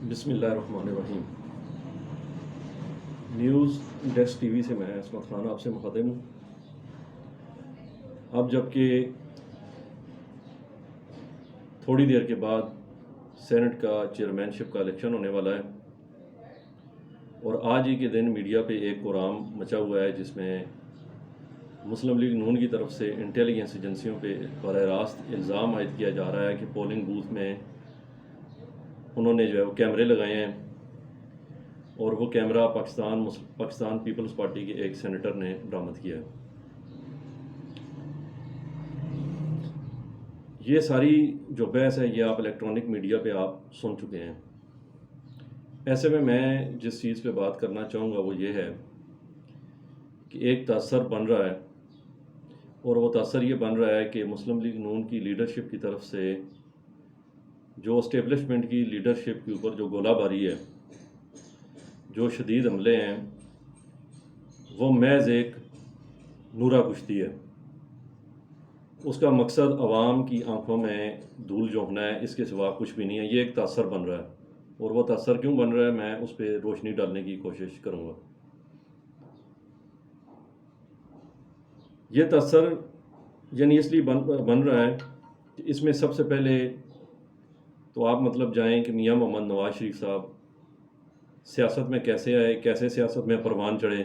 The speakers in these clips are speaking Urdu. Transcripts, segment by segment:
بسم اللہ الرحمن الرحیم۔ نیوز ڈیسک ٹی وی سے میں عصمت خان آپ سے مخاطب ہوں۔ اب جب کہ تھوڑی دیر کے بعد سینٹ کا چیئرمین شپ کا الیکشن ہونے والا ہے، اور آج ہی کے دن میڈیا پہ ایک کورام مچا ہوا ہے جس میں مسلم لیگ نون کی طرف سے انٹیلیجنس ایجنسیوں پہ براہ راست الزام عائد کیا جا رہا ہے کہ پولنگ بوتھ میں انہوں نے جو ہے وہ کیمرے لگائے ہیں، اور وہ کیمرہ پاکستان پیپلز پارٹی کے ایک سینیٹر نے برآمد کیا ہے۔ یہ ساری جو بحث ہے یہ آپ الیکٹرانک میڈیا پہ آپ سن چکے ہیں۔ ایسے میں جس چیز پہ بات کرنا چاہوں گا وہ یہ ہے کہ ایک تاثر بن رہا ہے، اور وہ تاثر یہ بن رہا ہے کہ مسلم لیگ نون کی لیڈرشپ کی طرف سے جو اسٹیبلشمنٹ کی لیڈرشپ کے اوپر جو گولہ باری ہے، جو شدید حملے ہیں، وہ محض ایک نورہ کشتی ہے۔ اس کا مقصد عوام کی آنکھوں میں دھول جھونکنا ہے، اس کے سوا کچھ بھی نہیں ہے۔ یہ ایک تاثر بن رہا ہے، اور وہ تاثر کیوں بن رہا ہے میں اس پہ روشنی ڈالنے کی کوشش کروں گا۔ یہ تاثر یعنی اس لیے بن رہا ہے کہ اس میں سب سے پہلے تو آپ جائیں کہ میاں محمد نواز شریف صاحب سیاست میں کیسے آئے، کیسے سیاست میں پروان چڑھے،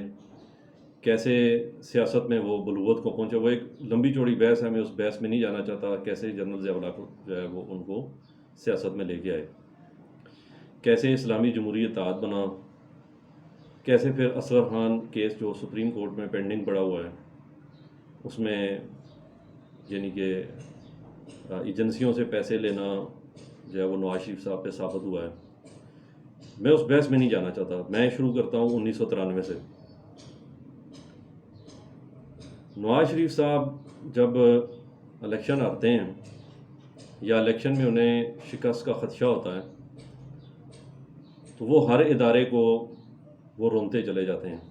کیسے سیاست میں وہ بلوغت کو پہنچے۔ وہ ایک لمبی چوڑی بحث ہے، میں اس بحث میں نہیں جانا چاہتا۔ کیسے جنرل ضیاء الحق کو جو ہے وہ ان کو سیاست میں لے کے آئے، کیسے اسلامی جمہوری اتحاد بنا، کیسے پھر اصغر خان کیس جو سپریم کورٹ میں پینڈنگ پڑا ہوا ہے اس میں یعنی کہ ایجنسیوں سے پیسے لینا جو ہے وہ نواز شریف صاحب پہ ثابت ہوا ہے۔ میں اس بحث میں نہیں جانا چاہتا۔ میں شروع کرتا ہوں 1993 سے۔ نواز شریف صاحب جب الیکشن ہارتے ہیں یا الیکشن میں انہیں شکست کا خدشہ ہوتا ہے تو وہ ہر ادارے کو وہ رونتے چلے جاتے ہیں۔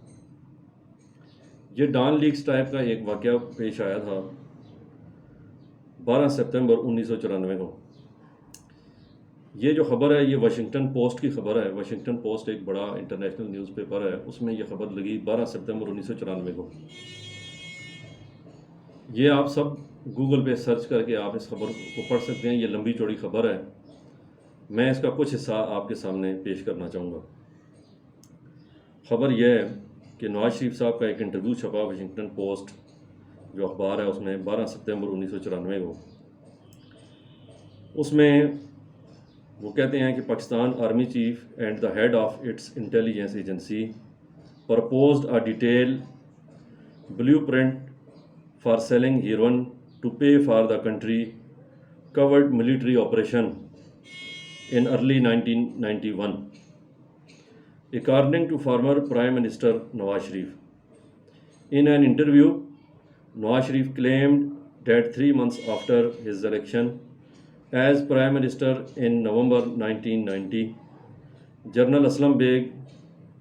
یہ ڈان لیکس ٹائپ کا ایک واقعہ پیش آیا تھا 12 ستمبر 1994 کو۔ یہ جو خبر ہے یہ واشنگٹن پوسٹ کی خبر ہے۔ واشنگٹن پوسٹ ایک بڑا انٹرنیشنل نیوز پیپر ہے، اس میں یہ خبر لگی 12 ستمبر 1994 کو۔ یہ آپ سب گوگل پہ سرچ کر کے آپ اس خبر کو پڑھ سکتے ہیں۔ یہ لمبی چوڑی خبر ہے، میں اس کا کچھ حصہ آپ کے سامنے پیش کرنا چاہوں گا۔ خبر یہ ہے کہ نواز شریف صاحب کا ایک انٹرویو چھپا واشنگٹن پوسٹ جو اخبار ہے اس میں 12 ستمبر 1994 کو۔ اس میں وہ کہتے ہیں کہ Pakistan army chief and the head of its intelligence agency proposed a detail blueprint for selling heroin to pay for the country covered military operation in early 1991, according to former Prime Minister Nawaz Sharif. In an interview, Nawaz Sharif claimed that 3 months after his election as Prime Minister in November 1990, General Aslam Beg,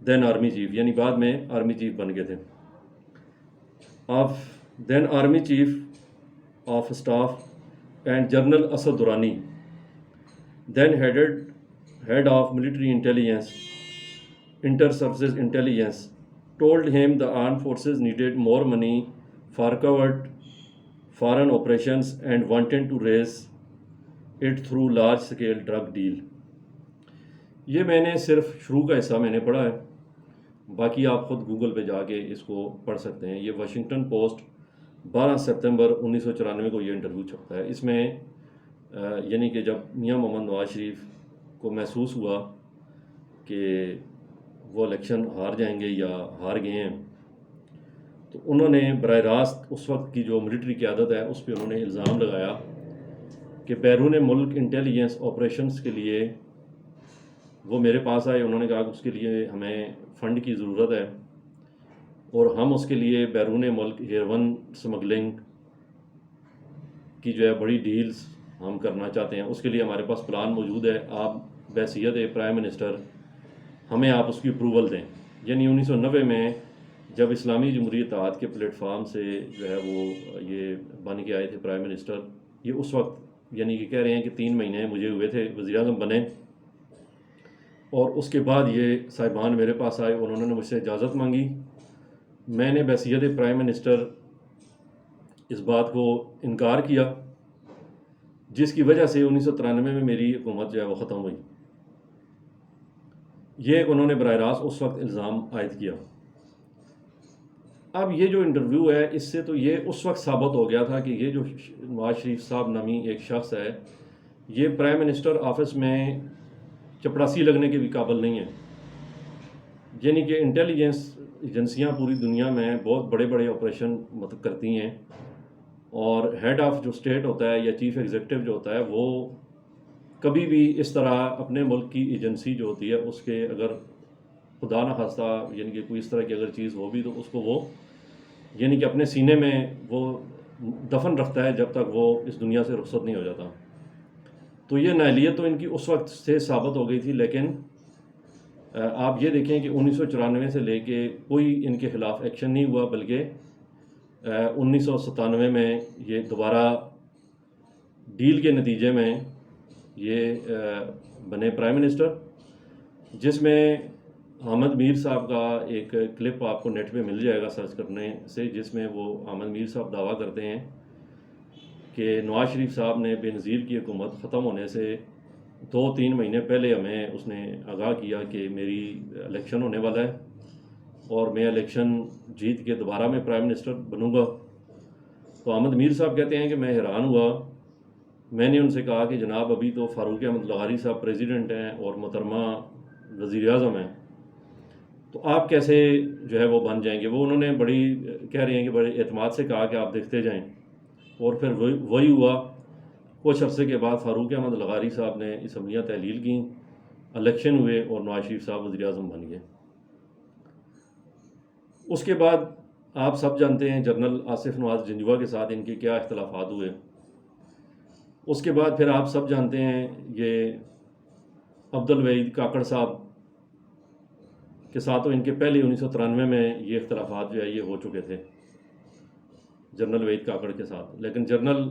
then Army Chief, یعنی بعد میں آرمی چیف بن گئے تھے، of then Army Chief of Staff and General Asad Durrani, then head of military intelligence, inter-services intelligence, told him the armed forces needed more money for covert foreign operations and wanted to raise it through large-scale drug deal. یہ میں نے صرف شروع کا حصہ میں نے پڑھا ہے، باقی آپ خود گوگل پہ جا کے اس کو پڑھ سکتے ہیں۔ یہ واشنگٹن پوسٹ 12 ستمبر 1994 کو یہ انٹرویو چھپتا ہے۔ اس میں یعنی کہ جب میاں محمد نواز شریف کو محسوس ہوا کہ وہ الیکشن ہار جائیں گے یا ہار گئے ہیں تو انہوں نے براہ راست اس وقت کی جو ملٹری قیادت ہے اس پہ انہوں نے الزام لگایا کہ بیرون ملک انٹیلیجنس آپریشنز کے لیے وہ میرے پاس آئے۔ انہوں نے کہا کہ اس کے لیے ہمیں فنڈ کی ضرورت ہے، اور ہم اس کے لیے بیرون ملک ہیروئن سمگلنگ کی جو ہے بڑی ڈیلز ہم کرنا چاہتے ہیں۔ اس کے لیے ہمارے پاس پلان موجود ہے، آپ بحیثیت پرائم منسٹر ہمیں آپ اس کی اپروول دیں۔ یعنی 1990 میں جب اسلامی جمہوری اتحاد کے پلیٹ فارم سے جو ہے وہ یہ بن کے آئے تھے پرائم منسٹر، یہ اس وقت یعنی کہ کہہ رہے ہیں کہ 3 مہینے مجھے ہوئے تھے وزیر اعظم بنے، اور اس کے بعد یہ صاحبان میرے پاس آئے اور انہوں نے مجھ سے اجازت مانگی. میں نے بحیثیت پرائم منسٹر اس بات کو انکار کیا، جس کی وجہ سے 1993 میں میری حکومت جو ہے وہ ختم ہوئی. یہ ایک انہوں نے براہ راست اس وقت الزام عائد کیا. اب یہ جو انٹرویو ہے اس سے تو یہ اس وقت ثابت ہو گیا تھا کہ یہ جو نواز شریف صاحب نامی ایک شخص ہے یہ پرائم منسٹر آفس میں چپڑاسی لگنے کے بھی قابل نہیں ہے. یعنی کہ انٹیلیجنس ایجنسیاں پوری دنیا میں بہت بڑے بڑے آپریشن کرتی ہیں، اور ہیڈ آف جو اسٹیٹ ہوتا ہے یا چیف ایگزیکٹو جو ہوتا ہے وہ کبھی بھی اس طرح اپنے ملک کی ایجنسی جو ہوتی ہے اس کے اگر خدا نہ خواستہ یعنی کہ کوئی اس طرح کی اگر چیز ہو بھی تو اس کو وہ یعنی کہ اپنے سینے میں وہ دفن رکھتا ہے جب تک وہ اس دنیا سے رخصت نہیں ہو جاتا. تو یہ نااہلیت تو ان کی اس وقت سے ثابت ہو گئی تھی، لیکن آپ یہ دیکھیں کہ 1994 سے لے کے کوئی ان کے خلاف ایکشن نہیں ہوا، بلکہ 1997 میں یہ دوبارہ ڈیل کے نتیجے میں یہ بنے پرائم منسٹر، جس میں احمد میر صاحب کا ایک کلپ آپ کو نیٹ پہ مل جائے گا سرچ کرنے سے، جس میں وہ احمد میر صاحب دعویٰ کرتے ہیں کہ نواز شریف صاحب نے بے نظیر کی حکومت ختم ہونے سے 2-3 مہینے پہلے ہمیں اس نے آگاہ کیا کہ میری الیکشن ہونے والا ہے اور میں الیکشن جیت کے دوبارہ میں پرائم منسٹر بنوں گا. تو احمد میر صاحب کہتے ہیں کہ میں حیران ہوا. میں نے ان سے کہا کہ جناب ابھی تو فاروق احمد لغاری صاحب پریزیڈنٹ ہیں اور محترمہ وزیر اعظم ہیں، تو آپ کیسے جو ہے وہ بن جائیں گے؟ وہ انہوں نے بڑی کہہ رہے ہیں کہ بڑے اعتماد سے کہا کہ آپ دیکھتے جائیں. اور پھر وہی ہوا. کچھ عرصے کے بعد فاروق احمد لغاری صاحب نے اسمبلیاں تحلیل کیں، الیکشن ہوئے اور نواز شریف صاحب وزیر اعظم بن گئے. اس کے بعد آپ سب جانتے ہیں جنرل آصف نواز جنجوعہ کے ساتھ ان کے کیا اختلافات ہوئے. اس کے بعد پھر آپ سب جانتے ہیں یہ عبدالوحید کاکڑ صاحب کے ساتھ، ان کے پہلے 1993 میں یہ اختلافات جو ہے یہ ہو چکے تھے جنرل وحید کاکڑ کے ساتھ. لیکن جنرل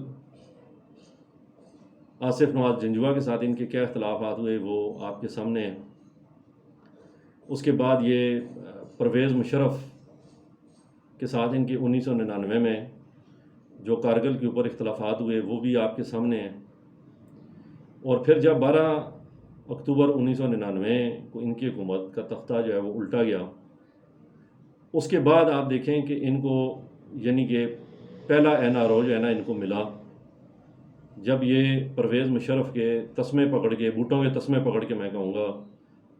آصف نواز جنجوعہ کے ساتھ ان کے کیا اختلافات ہوئے وہ آپ کے سامنے ہیں. اس کے بعد یہ پرویز مشرف کے ساتھ ان کے 1999 میں جو کارگل کے اوپر اختلافات ہوئے وہ بھی آپ کے سامنے ہیں. اور پھر جب 12 اکتوبر 1999 کو ان کی حکومت کا تختہ جو ہے وہ الٹا گیا، اس کے بعد آپ دیکھیں کہ ان کو یعنی کہ پہلا NRO جو ہے نا ان کو ملا جب یہ پرویز مشرف کے تسمے پکڑ کے بوٹوں کے تسمے پکڑ کے میں کہوں گا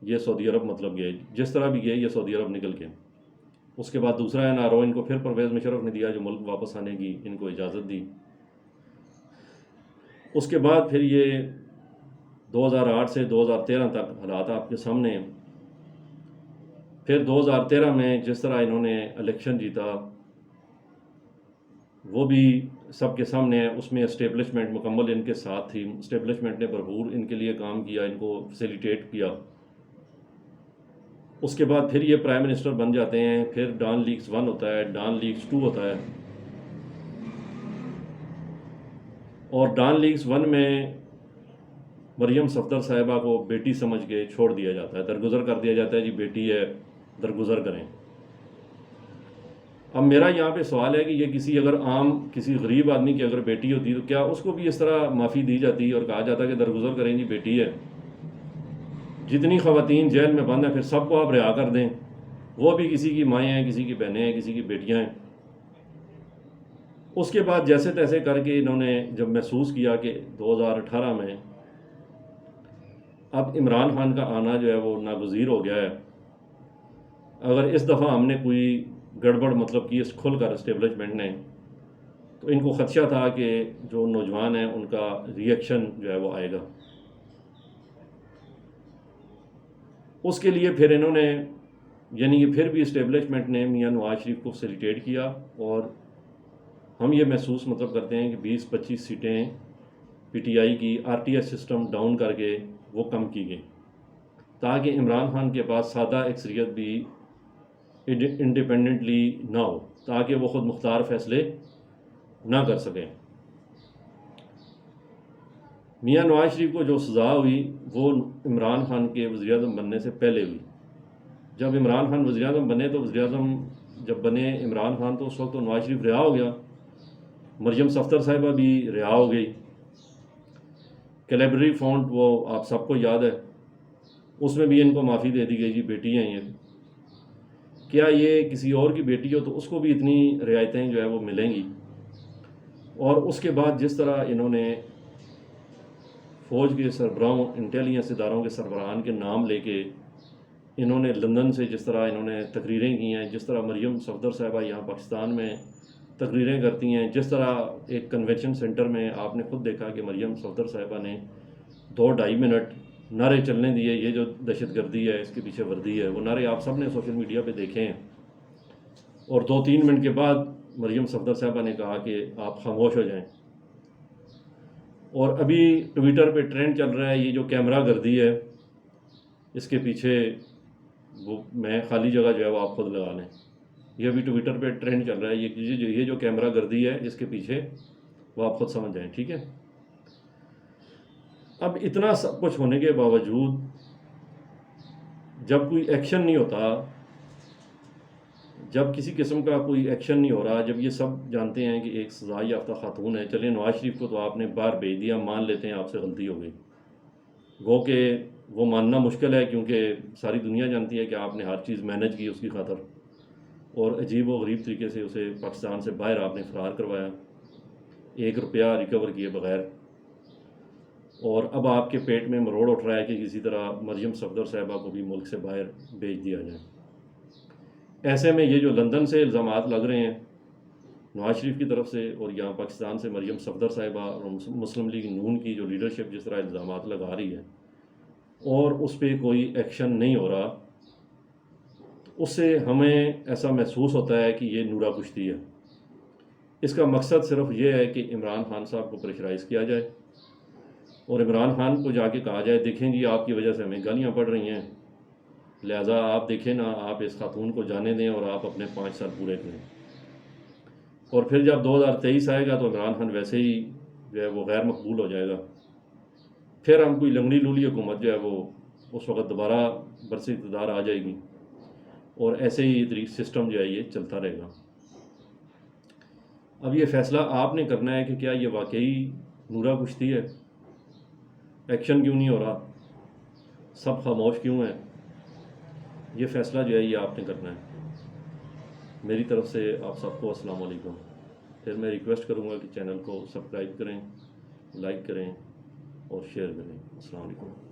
یہ سعودی عرب مطلب گئے، جس طرح بھی گئے یہ سعودی عرب نکل کے. اس کے بعد دوسرا NRO ان کو پھر پرویز مشرف نے دیا جو ملک واپس آنے کی ان کو اجازت دی. اس کے بعد پھر یہ 2008 سے 2013 تک حالات آپ کے سامنے ہیں. پھر 2013 میں جس طرح انہوں نے الیکشن جیتا وہ بھی سب کے سامنے ہے. اس میں اسٹیبلشمنٹ مکمل ان کے ساتھ تھی، اسٹیبلشمنٹ نے بھرپور ان کے لیے کام کیا، ان کو فیسیلیٹیٹ کیا. اس کے بعد پھر یہ پرائم منسٹر بن جاتے ہیں. پھر ڈان لیکس 1 ہوتا ہے، ڈان لیکس 2 ہوتا ہے، اور ڈان لیکس 1 میں مریم صفدر صاحبہ کو بیٹی سمجھ کے چھوڑ دیا جاتا ہے، درگزر کر دیا جاتا ہے، جی بیٹی ہے درگزر کریں. اب میرا یہاں پہ سوال ہے کہ یہ کسی اگر عام کسی غریب آدمی کی اگر بیٹی ہوتی تو کیا اس کو بھی اس طرح معافی دی جاتی اور کہا جاتا کہ درگزر کریں جی بیٹی ہے؟ جتنی خواتین جیل میں بند ہیں پھر سب کو آپ رہا کر دیں، وہ بھی کسی کی مائیں ہیں، کسی کی بہنیں ہیں، کسی کی بیٹیاں ہیں. اس کے بعد جیسے تیسے کر کے انہوں نے جب محسوس کیا کہ 2018 میں اب عمران خان کا آنا جو ہے وہ ناگزیر ہو گیا ہے، اگر اس دفعہ ہم نے کوئی گڑبڑ مطلب کی اس کھل کر اسٹیبلشمنٹ نے، تو ان کو خدشہ تھا کہ جو نوجوان ہیں ان کا ری ایکشن جو ہے وہ آئے گا. اس کے لیے پھر انہوں نے یعنی کہ پھر بھی اسٹیبلشمنٹ نے میاں نواز شریف کو فیسیلیٹیٹ کیا، اور ہم یہ محسوس مطلب کرتے ہیں کہ 20-25 سیٹیں PTI کی RTS سسٹم ڈاؤن کر کے وہ کم کی گئی تاکہ عمران خان کے پاس سادہ اکثریت بھی انڈیپینڈنٹلی نہ ہو، تاکہ وہ خود مختار فیصلے نہ کر سکیں. میاں نواز شریف کو جو سزا ہوئی وہ عمران خان کے وزیر اعظم بننے سے پہلے ہوئی. جب عمران خان وزیر اعظم بنے تو وزیر اعظم جب بنے عمران خان تو اس وقت تو نواز شریف رہا ہو گیا، مریم صفدر صاحبہ بھی رہا ہو گئی. کیلیبری فونٹ وہ آپ سب کو یاد ہے، اس میں بھی ان کو معافی دے دی گئی، جی بیٹی ہیں یہ. کیا یہ کسی اور کی بیٹی ہو تو اس کو بھی اتنی رعایتیں جو ہے وہ ملیں گی؟ اور اس کے بعد جس طرح انہوں نے فوج کے سربراہوں، انٹیلیجنس اداروں کے سربراہان کے نام لے کے انہوں نے لندن سے جس طرح انہوں نے تقریریں کی ہیں، جس طرح مریم صفدر صاحبہ یہاں پاکستان میں تقریریں کرتی ہیں، جس طرح ایک کنونشن سینٹر میں آپ نے خود دیکھا کہ مریم صفدر صاحبہ نے 2-2.5 منٹ نعرے چلنے دیے، یہ جو دہشت گردی ہے اس کے پیچھے وردی ہے، وہ نعرے آپ سب نے سوشل میڈیا پہ دیکھے ہیں. اور 2-3 منٹ کے بعد مریم صفدر صاحبہ نے کہا کہ آپ خاموش ہو جائیں. اور ابھی ٹویٹر پہ ٹرینڈ چل رہا ہے یہ جو کیمرہ گردی ہے، اس کے پیچھے وہ میں خالی جگہ جو ہے وہ آپ خود لگا لیں. یہ ابھی ٹویٹر پہ ٹرینڈ چل رہا ہے، یہ جو کیمرہ گردی ہے اس کے پیچھے وہ آپ خود سمجھ جائیں، ٹھیک ہے. اب اتنا سب کچھ ہونے کے باوجود جب کوئی ایکشن نہیں ہوتا، جب کسی قسم کا کوئی ایکشن نہیں ہو رہا، جب یہ سب جانتے ہیں کہ ایک سزا یافتہ خاتون ہے، چلیں نواز شریف کو تو آپ نے باہر بھیج دیا، مان لیتے ہیں آپ سے غلطی ہو گئی، گو کہ وہ ماننا مشکل ہے کیونکہ ساری دنیا جانتی ہے کہ آپ نے ہر چیز مینج کی اس کی خاطر، اور عجیب و غریب طریقے سے اسے پاکستان سے باہر آپ نے فرار کروایا 1 روپیہ ریکور کیے بغیر. اور اب آپ کے پیٹ میں مروڑ اٹھ رہا ہے کہ کسی طرح مریم صفدر صاحبہ کو بھی ملک سے باہر بھیج دیا جائے. ایسے میں یہ جو لندن سے الزامات لگ رہے ہیں نواز شریف کی طرف سے، اور یہاں پاکستان سے مریم صفدر صاحبہ اور مسلم لیگ نون کی جو لیڈرشپ جس طرح الزامات لگا رہی ہے اور اس پہ کوئی ایکشن نہیں ہو رہا، اس سے ہمیں ایسا محسوس ہوتا ہے کہ یہ نورا کشتی ہے. اس کا مقصد صرف یہ ہے کہ عمران خان صاحب کو پریشرائز کیا جائے اور عمران خان کو جا کے کہا جائے دیکھیں جی آپ کی وجہ سے ہمیں گالیاں پڑ رہی ہیں، لہٰذا آپ دیکھیں نا، آپ اس خاتون کو جانے دیں اور آپ اپنے 5 سال پورے کریں. اور پھر جب 2023 آئے گا تو عمران خان ویسے ہی جو ہے وہ غیر مقبول ہو جائے گا، پھر ہم کوئی لنگڑی لولی حکومت جو ہے وہ اس وقت دوبارہ برس اقتدار آ جائے گی، اور ایسے ہی سسٹم جو ہے یہ چلتا رہے گا. اب یہ فیصلہ آپ نے کرنا ہے کہ کیا یہ واقعی نورا کشتی ہے، ایکشن کیوں نہیں ہو رہا، سب خاموش کیوں ہیں، یہ فیصلہ جو ہے یہ آپ نے کرنا ہے. میری طرف سے آپ سب کو السلام علیکم. پھر میں ریکویسٹ کروں گا کہ چینل کو سبسکرائب کریں، لائک کریں اور شیئر کریں. السلام علیکم.